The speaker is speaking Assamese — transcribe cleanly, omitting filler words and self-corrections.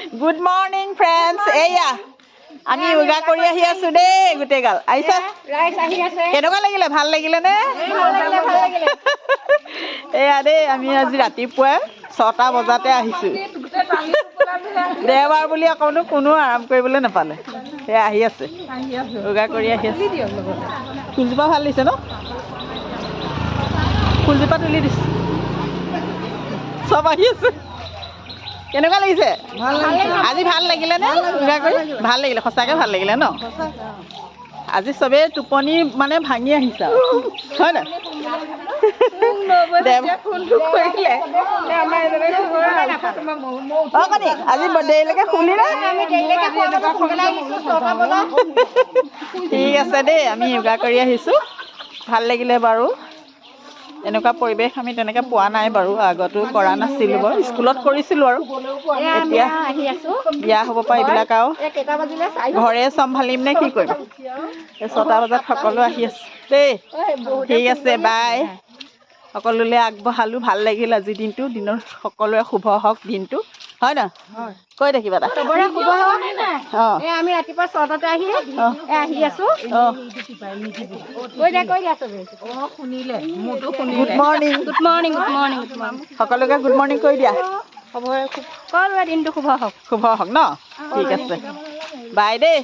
Good morning, friends. Eya, আমি yoga কৰি আহি আছো দে গুটে গাল। আইছা? ৰাইজ আহি আছে। কেনেকুৱা লাগিলে? ভাল লাগিলে নে? ভাল লাগিলে। এয়া দে আমি আজি ৰাতিপুৱা 6টা বজাতে আহিছো। দেওবাৰ বুলি অকণো কোনো আৰাম কৰিবলৈ নাপালে। এয়া আহি আছে। yoga কৰি আহি আছে। ফুলজোপা ভাল দিছে ন? ফুলজোপা তুলি দিছে। সব আহি আছে। কেনেকুৱা লাগিছে? আজি ভাল লাগিলে নে? yoga কৰি ভাল লাগিলে, সঁচাকে ভাল লাগিলে ন? আজি সবে টোপনি মানে ভাঙি আহিছে হয় না? আজি দেৰিলৈকে শুলি নে? ঠিক আছে দেই, আমি yoga কৰি আহিছো। ভাল লাগিলে বাৰু। এনেকুৱা পৰিৱেশ আমি তেনেকৈ পোৱা নাই বাৰু, আগতো কৰা নাছিলোঁ বাৰু, স্কুলত কৰিছিলোঁ আৰু এতিয়া বিয়া হ'ব পৰা এইবিলাক আৰু ঘৰে চম্ভালিম নে কি কৰিম। 6টা বজাত সকলো আহি আছে দেই। ঠিক আছে, বাই। সকলোলৈ আগবঢ়ালোঁ। ভাল লাগিল আজি দিনটো, দিনৰ সকলোৰে শুভ হওক দিনটো, হয় ন? কৈ দে কিবা এটা। অঁ আমি ৰাতিপুৱা 6টাতে আহি আছো। Good morning. Good morning. সকলোকে গুড মৰ্ণিং কৰি দিয়া। সকলোৰে দিনটো শুভ হওক। শুভ হওক ন? ঠিক আছে, বাই দেই।